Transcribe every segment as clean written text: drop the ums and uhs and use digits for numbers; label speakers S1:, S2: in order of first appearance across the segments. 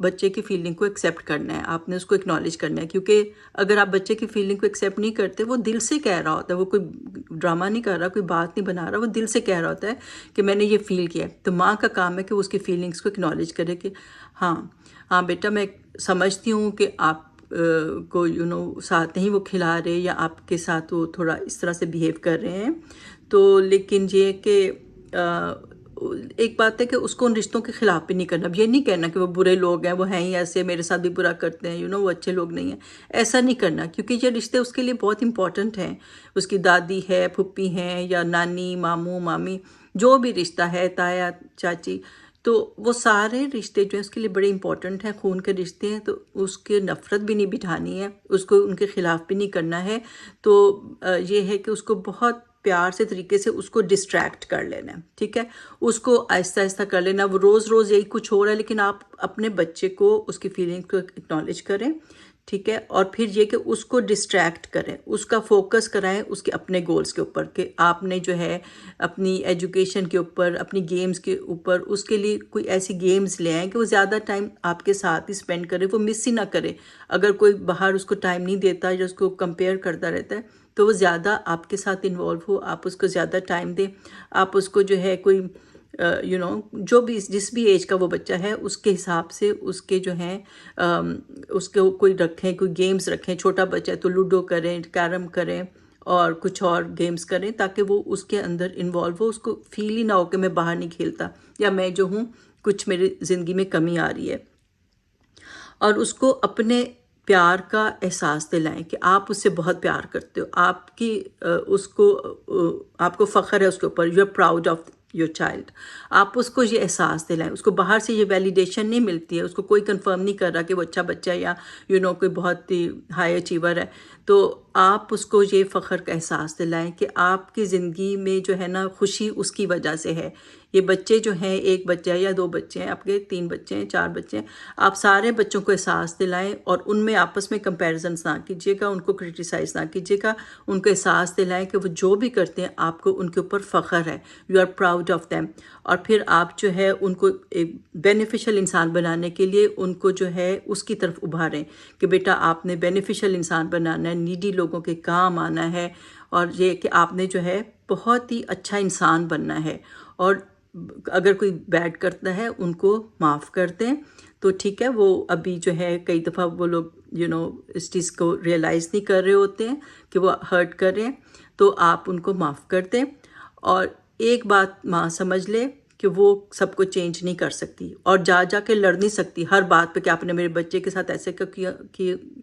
S1: بچے کی فیلنگ کو ایکسیپٹ کرنا ہے، آپ نے اس کو اکنالج کرنا ہے، کیونکہ اگر آپ بچے کی فیلنگ کو ایکسیپٹ نہیں کرتے، وہ دل سے کہہ رہا ہوتا ہے، وہ کوئی ڈرامہ نہیں کر رہا، کوئی بات نہیں بنا رہا، وہ دل سے کہہ رہا ہوتا ہے کہ میں نے یہ فیل کیا ہے۔ تو ماں کا کام ہے کہ وہ اس کی فیلنگس کو اکنالج کرے کہ ہاں بیٹا میں سمجھتی ہوں کہ آپ کو ساتھ نہیں وہ کھلا رہے، یا آپ کے ساتھ وہ تھوڑا اس طرح سے بیہیو کر رہے ہیں، تو لیکن یہ کہ ایک بات ہے کہ اس کو ان رشتوں کے خلاف بھی نہیں کرنا۔ اب یہ نہیں کہنا کہ وہ برے لوگ ہیں، وہ ہیں ہی ایسے، میرے ساتھ بھی برا کرتے ہیں، وہ اچھے لوگ نہیں ہیں، ایسا نہیں کرنا، کیونکہ یہ رشتے اس کے لیے بہت امپورٹنٹ ہیں۔ اس کی دادی ہے، پھپھی ہیں، یا نانی، ماموں، مامی، جو بھی رشتہ ہے، تایا، چاچی، تو وہ سارے رشتے جو ہیں اس کے لیے بڑے امپورٹنٹ ہیں، خون کے رشتے ہیں، تو اس کے نفرت بھی نہیں بٹھانی ہے، اس کو ان کے خلاف بھی نہیں کرنا ہے۔ تو یہ ہے کہ اس کو بہت پیار سے طریقے سے اس کو ڈسٹریکٹ کر لینا ہے، ٹھیک ہے، اس کو آہستہ آہستہ کر لینا۔ وہ روز روز یہی کچھ ہو رہا ہے، لیکن آپ اپنے بچے کو اس کی فیلنگ کو اکنالج کریں، ٹھیک ہے، اور پھر یہ کہ اس کو ڈسٹریکٹ کریں، اس کا فوکس کرائیں اس کے اپنے گولز کے اوپر، کہ آپ نے جو ہے اپنی ایجوکیشن کے اوپر، اپنی گیمز کے اوپر، اس کے لیے کوئی ایسی گیمز لے آئیں کہ وہ زیادہ ٹائم آپ کے ساتھ ہی اسپینڈ کرے، وہ مس ہی نہ کرے۔ اگر کوئی باہر اس کو ٹائم نہیں دیتا یا اس کو کمپیئر کرتا رہتا ہے، تو وہ زیادہ آپ کے ساتھ انوالو ہو، آپ اس کو زیادہ ٹائم دیں، آپ اس کو جو ہے کوئی جو بھی جس بھی ایج کا وہ بچہ ہے اس کے حساب سے اس کے جو ہیں اس کو کوئی رکھیں، کوئی گیمز رکھیں۔ چھوٹا بچہ ہے تو لوڈو کریں، کیرم کریں، اور کچھ اور گیمز کریں، تاکہ وہ اس کے اندر انوالو ہو، اس کو فیل ہی نہ ہو کہ میں باہر نہیں کھیلتا، یا میں جو ہوں کچھ میری زندگی میں کمی آ رہی ہے۔ اور اس کو اپنے پیار کا احساس دلائیں کہ آپ اس سے بہت پیار کرتے ہو، آپ کی آپ کو فخر ہے اس کے اوپر، you are proud of your child. آپ اس کو یہ احساس دلائیں، اس کو باہر سے یہ ویلیڈیشن نہیں ملتی ہے، اس کو کوئی کنفرم نہیں کر رہا کہ وہ اچھا بچہ ہے، یا کوئی بہت ہی ہائی اچیور ہے، تو آپ اس کو یہ فخر کا احساس دلائیں کہ آپ کی زندگی میں جو ہے نا خوشی اس کی وجہ سے ہے۔ یہ بچے جو ہیں، ایک بچہ ہے یا دو بچے ہیں آپ کے، 3 بچے ہیں، 4 بچے ہیں، آپ سارے بچوں کو احساس دلائیں، اور ان میں آپس میں کمپیریزنس نہ کیجیے گا، ان کو کرٹیسائز نہ کیجیے گا، ان کو احساس دلائیں کہ وہ جو بھی کرتے ہیں آپ کو ان کے اوپر فخر ہے، you are proud of them. اور پھر آپ جو ہے ان کو ایک بینیفیشل انسان بنانے کے لیے ان کو جو ہے اس کی طرف ابھاریں کہ بیٹا آپ نے بینیفیشل انسان بنانا ہے، نیڈی لوگوں کے کام آنا ہے، اور یہ کہ آپ نے جو ہے بہت ہی اچھا انسان بننا ہے، اور اگر کوئی بیڈ کرتا ہے ان کو معاف کر دیں۔ تو ٹھیک ہے، وہ ابھی جو ہے کئی دفعہ وہ لوگ اس چیز کو ریئلائز نہیں کر رہے ہوتے ہیں کہ وہ ہرٹ کر رہے ہیں، تو آپ ان کو معاف کر دیں۔ اور ایک بات ماں سمجھ لے کہ وہ سب کو چینج نہیں کر سکتی، اور جا کے لڑ نہیں سکتی ہر بات پہ کہ آپ نے میرے بچے کے ساتھ ایسے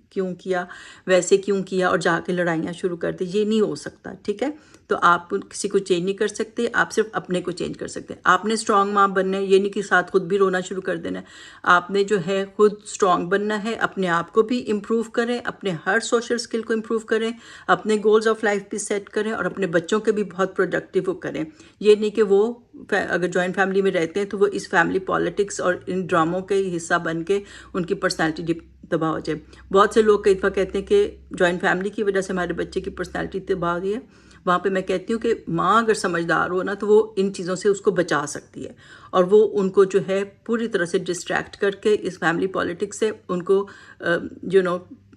S1: کیوں کیا، ویسے کیوں کیا، اور جا کے لڑائیاں شروع کر دی، یہ نہیں ہو سکتا، ٹھیک ہے۔ تو آپ کسی کو چینج نہیں کر سکتے، آپ صرف اپنے کو چینج کر سکتے ہیں۔ آپ نے اسٹرانگ ماں بننا ہے، یہ نہیں کہ ساتھ خود بھی رونا شروع کر دینا ہے۔ آپ نے جو ہے خود اسٹرانگ بننا ہے، اپنے آپ کو بھی امپروو کریں، اپنے ہر سوشل اسکل کو امپروو کریں، اپنے گولز آف لائف بھی سیٹ کریں، اور اپنے بچوں کے بھی بہت پروڈکٹیو کریں۔ یہ نہیں کہ وہ اگر جوائنٹ فیملی میں رہتے ہیں تو وہ اس فیملی پالیٹکس اور ان ڈراموں کے حصہ بن کے ان کی پرسنالٹی تباہ ہو جائے۔ بہت سے لوگ کئی دفعہ کہتے ہیں کہ جوائنٹ فیملی کی وجہ سے ہمارے بچے کی پرسنالٹی تباہ ہوئی ہے۔ وہاں پہ میں کہتی ہوں کہ ماں اگر سمجھدار ہو نا تو وہ ان چیزوں سے اس کو بچا سکتی ہے، اور وہ ان کو جو ہے پوری طرح سے ڈسٹریکٹ کر کے اس فیملی پالیٹکس سے ان کو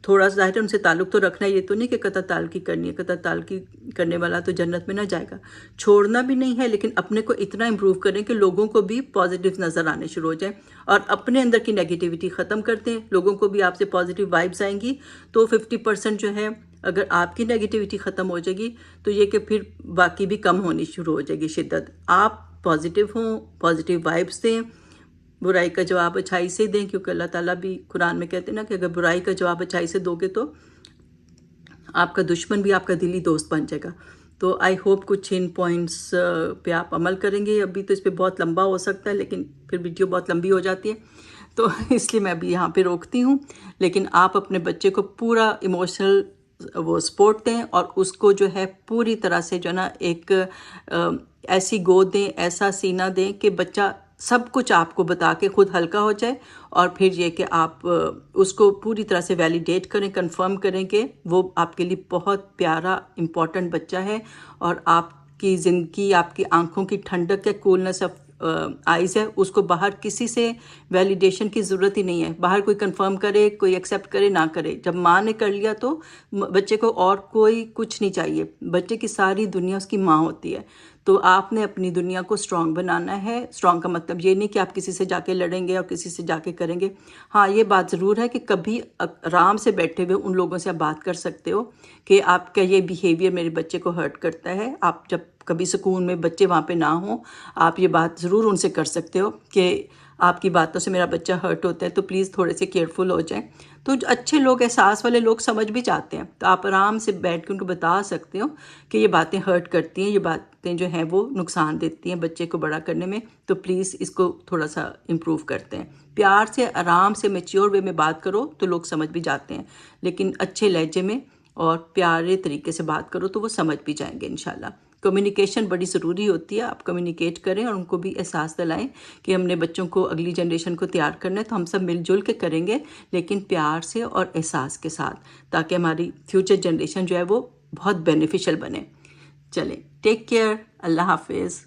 S1: تھوڑا سا ظاہر ہے ان سے تعلق تو رکھنا ہے، یہ تو نہیں کہ قطع تعلقی کرنی ہے، قطع تعلقی کرنے والا تو جنت میں نہ جائے گا، چھوڑنا بھی نہیں ہے، لیکن اپنے کو اتنا امپروو کریں کہ لوگوں کو بھی پازیٹیو نظر آنے شروع ہو جائیں، اور اپنے اندر کی نیگیٹیوٹی ختم کرتے ہیں، لوگوں کو بھی آپ سے پازیٹیو وائبس آئیں گی۔ تو 50% جو ہے اگر آپ کی نیگیٹیوٹی ختم ہو جائے گی تو یہ کہ پھر باقی بھی کم ہونی شروع ہو جائے گی شدت۔ آپ پازیٹیو ہوں، پازیٹیو وائبس دیں، برائی کا جواب اچھائی سے دیں، کیونکہ اللہ تعالیٰ بھی قرآن میں کہتے ہیں نا کہ اگر برائی کا جواب اچھائی سے دو گے تو آپ کا دشمن بھی آپ کا دلی دوست بن جائے گا۔ تو آئی ہوپ کچھ ان پوائنٹس پہ آپ عمل کریں گے۔ ابھی تو اس پہ بہت لمبا ہو سکتا ہے، لیکن پھر ویڈیو بہت لمبی ہو جاتی ہے، تو اس لیے میں ابھی یہاں پہ روکتی ہوں۔ لیکن آپ اپنے بچے کو پورا ایموشنل وہ سپورٹ دیں، اور اس کو جو ہے پوری طرح سے جو ہے نا ایک ایسی گود دیں، ایسا سینہ دیں کہ بچہ سب کچھ آپ کو بتا کے خود ہلکا ہو جائے، اور پھر یہ کہ آپ اس کو پوری طرح سے ویلیڈیٹ کریں، کنفرم کریں کہ وہ آپ کے لیے بہت پیارا امپورٹنٹ بچہ ہے، اور آپ کی زندگی، آپ کی آنکھوں کی ٹھنڈک ہے، کولنس آف آئیز ہے اس کو باہر کسی سے ویلیڈیشن کی ضرورت ہی نہیں ہے. باہر کوئی کنفرم کرے، کوئی ایکسیپٹ کرے نہ کرے، جب ماں نے کر لیا تو بچے کو اور کوئی کچھ نہیں چاہیے. بچے کی ساری دنیا اس کی ماں ہوتی ہے. تو آپ نے اپنی دنیا کو اسٹرانگ بنانا ہے. اسٹرانگ کا مطلب یہ نہیں کہ آپ کسی سے جا کے لڑیں گے اور کسی سے جا کے کریں گے. ہاں یہ بات ضرور ہے کہ کبھی آرام سے بیٹھے ہوئے ان لوگوں سے آپ بات کر سکتے ہو کہ آپ کا یہ بیہیویئر میرے بچے کو ہرٹ کرتا ہے. آپ جب کبھی سکون میں بچے وہاں پہ نہ ہوں، آپ یہ بات ضرور ان سے کر سکتے ہو کہ آپ کی باتوں سے میرا بچہ ہرٹ ہوتا ہے، تو پلیز تھوڑے سے کیئرفل ہو جائیں. تو اچھے لوگ، احساس والے لوگ سمجھ بھی جاتے ہیں، تو آپ آرام سے بیٹھ کے ان کو بتا سکتے ہو کہ یہ باتیں ہرٹ کرتی ہیں، یہ باتیں جو ہیں وہ نقصان دیتی ہیں بچے کو بڑا کرنے میں، تو پلیز اس کو تھوڑا سا امپروو کرتے ہیں. پیار سے آرام سے میچیور وے میں بات کرو تو لوگ سمجھ بھی جاتے ہیں، لیکن اچھے لہجے میں اور پیارے طریقے سے بات کرو تو وہ سمجھ بھی جائیں گے انشاءاللہ. کمیونیکیشن بڑی ضروری ہوتی ہے. آپ کمیونیکیٹ کریں اور ان کو بھی احساس دلائیں کہ ہم نے بچوں کو، اگلی جنریشن کو تیار کرنا ہے تو ہم سب مل جل کے کریں گے، لیکن پیار سے اور احساس کے ساتھ، تاکہ ہماری فیوچر جنریشن جو ہے وہ بہت بینیفیشل بنے. چلیں، ٹیک کیئر. اللہ حافظ.